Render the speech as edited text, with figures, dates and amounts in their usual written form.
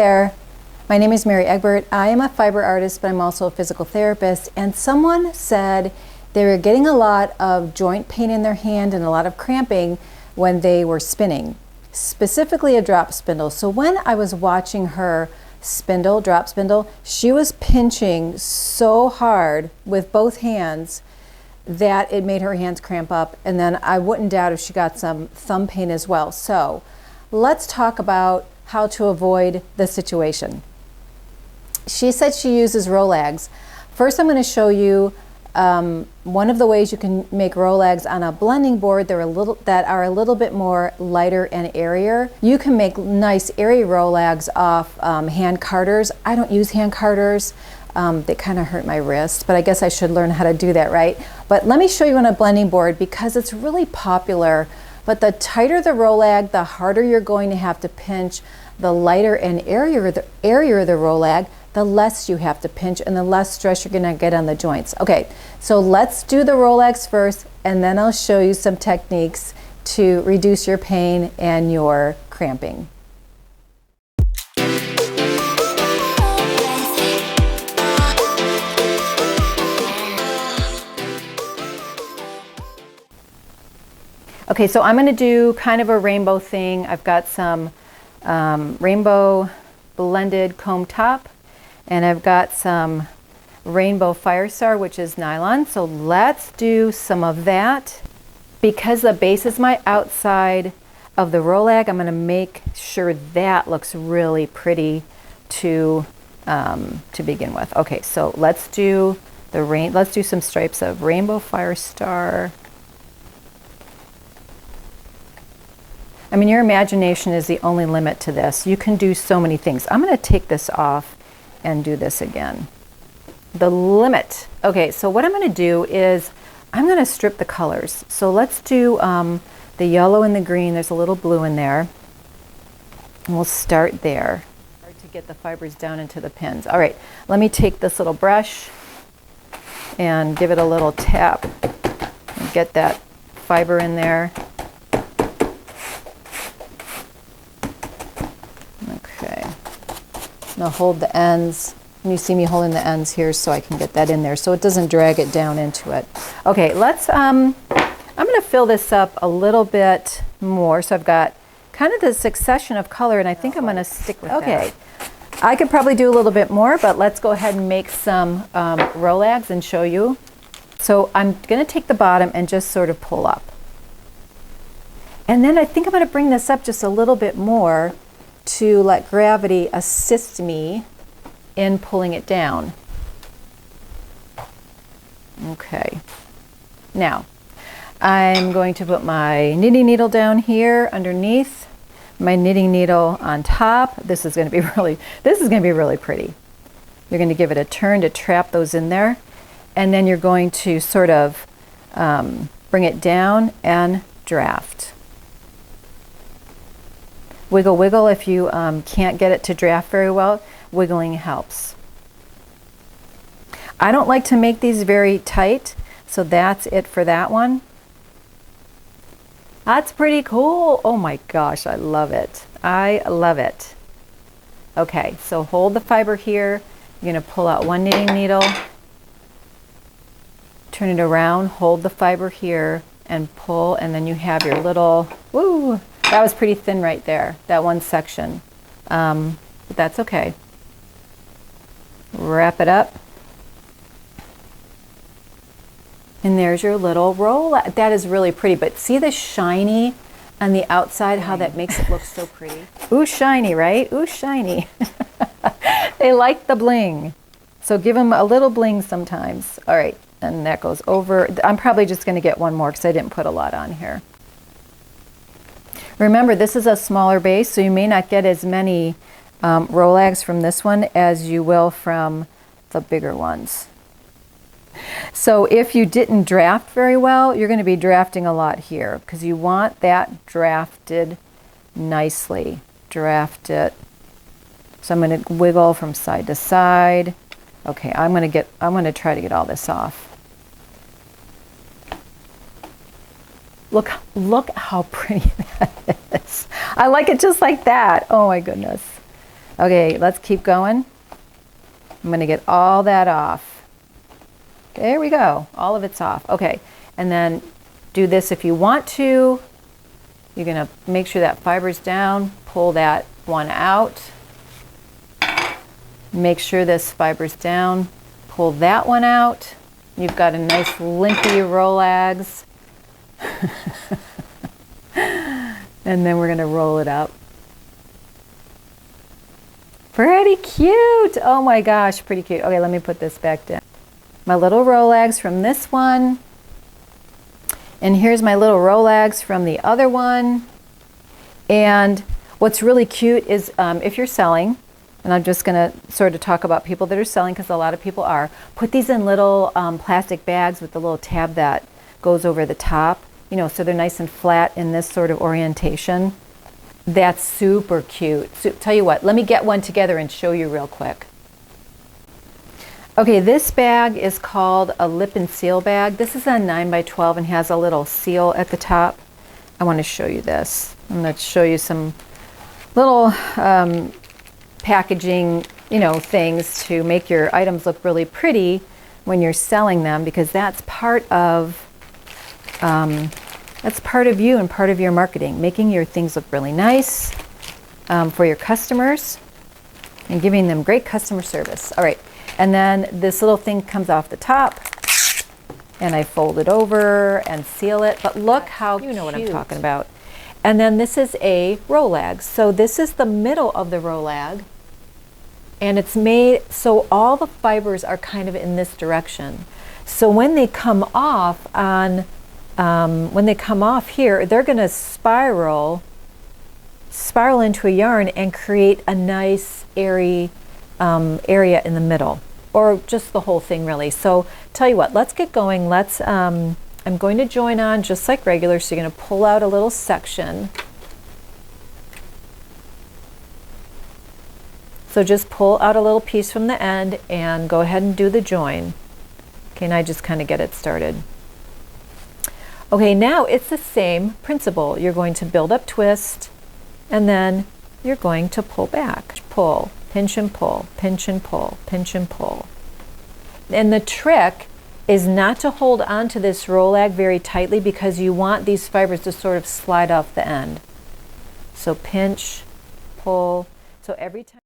There, my name is Mary Egbert. I am a fiber artist, but I'm also a physical therapist. And someone said they were getting a lot of joint pain in their hand and a lot of cramping when they were spinning, specifically a drop spindle. So when I was watching her drop spindle, she was pinching so hard with both hands that it made her hands cramp up. And then I wouldn't doubt if she got some thumb pain as well. So let's talk about how to avoid the situation. She said she uses rolags. First, I'm going to show you one of the ways you can make rolags on a blending board that are a little bit more lighter and airier. You can make nice airy rolags off hand carders. I don't use hand carders. They kind of hurt my wrist, but I guess I should learn how to do that, right? But let me show you on a blending board because it's really popular. But the tighter the rolag, the harder you're going to have to pinch. The lighter and airier the rolag, the less you have to pinch and the less stress you're going to get on the joints. Okay, so let's do the rolags first, and then I'll show you some techniques to reduce your pain and your cramping. Okay, so I'm going to do kind of a rainbow thing. I've got some rainbow blended comb top, and I've got some rainbow Firestar, which is nylon. So let's do some of that. Because the base is my outside of the rolag, I'm going to make sure that looks really pretty to begin with. Okay, so let's do some stripes of rainbow Firestar. I mean, your imagination is the only limit to this. You can do so many things. I'm going to take this off and do this again. The limit. Okay, so what I'm going to do is I'm going to strip the colors. So let's do the yellow and the green. There's a little blue in there. And we'll start there to get the fibers down into the pins. All right, let me take this little brush and give it a little tap and get that fiber in there. I'll hold the ends, and you see me holding the ends here so I can get that in there so it doesn't drag it down into it. Okay, I'm going to fill this up a little bit more. So I've got kind of the succession of color, and I think I'm going to stick with that. Okay, I could probably do a little bit more, but let's go ahead and make some rolags and show you. So I'm going to take the bottom and just sort of pull up. And then I think I'm going to bring this up just a little bit more to let gravity assist me in pulling it down. Okay, now I'm going to put my knitting needle down here underneath, my knitting needle on top. This is going to be really pretty. You're going to give it a turn to trap those in there, and then you're going to sort of bring it down and draft. Wiggle, wiggle. If you can't get it to draft very well, wiggling helps. I don't like to make these very tight, so that's it for that one. That's pretty cool. Oh my gosh, I love it. I love it. Okay, so hold the fiber here. You're going to pull out one knitting needle, turn it around, hold the fiber here, and pull, and then you have your little, woo! That was pretty thin right there, that one section. But that's okay. Wrap it up. And there's your little roll. That is really pretty, but see the shiny on the outside, how that makes it look so pretty? Ooh, shiny, right? Ooh, shiny. They like the bling. So give them a little bling sometimes. All right, and that goes over. I'm probably just gonna get one more because I didn't put a lot on here. Remember, this is a smaller base, so you may not get as many rolags from this one as you will from the bigger ones. So if you didn't draft very well, you're going to be drafting a lot here because you want that drafted nicely. Draft it. So I'm going to wiggle from side to side. Okay, I'm going to try to get all this off. Look how pretty that is. I like it just like that. Oh my goodness. Okay, let's keep going. I'm gonna get all that off. There we go, all of it's off. Okay, and then do this if you want to. You're gonna make sure that fiber's down, pull that one out. Make sure this fiber's down, pull that one out. You've got a nice limpy rolags. And then we're gonna roll it up. Pretty cute. Oh my gosh, pretty cute. Okay, let me put this back down. My little rolags from this one. And here's my little rolags from the other one. And what's really cute is if you're selling, and I'm just gonna sort of talk about people that are selling because a lot of people are, put these in little plastic bags with the little tab that goes over the top, you know, so they're nice and flat in this sort of orientation. That's super cute. So, tell you what, let me get one together and show you real quick. Okay, this bag is called a lip and seal bag. This is a 9x12 and has a little seal at the top. I want to show you this. I'm going to show you some little packaging, you know, things to make your items look really pretty when you're selling them, because that's part of you and part of your marketing, making your things look really nice for your customers and giving them great customer service. All right, and then this little thing comes off the top and I fold it over and seal it, but look how cute. You know what I'm talking about. And then this is a rolag. So this is the middle of the rolag, and it's made so all the fibers are kind of in this direction. So when they come off here, they're going to spiral into a yarn and create a nice airy area in the middle, or just the whole thing really. So tell you what, let's get going. Let's I'm going to join on just like regular, so you're going to pull out a little section. So just pull out a little piece from the end and go ahead and do the join. Okay, and I just kind of get it started. Okay, now it's the same principle. You're going to build up, twist, and then you're going to pull back. Pull, pinch and pull, pinch and pull, pinch and pull. And the trick is not to hold on to this rolag very tightly, because you want these fibers to sort of slide off the end. So pinch, pull. So every time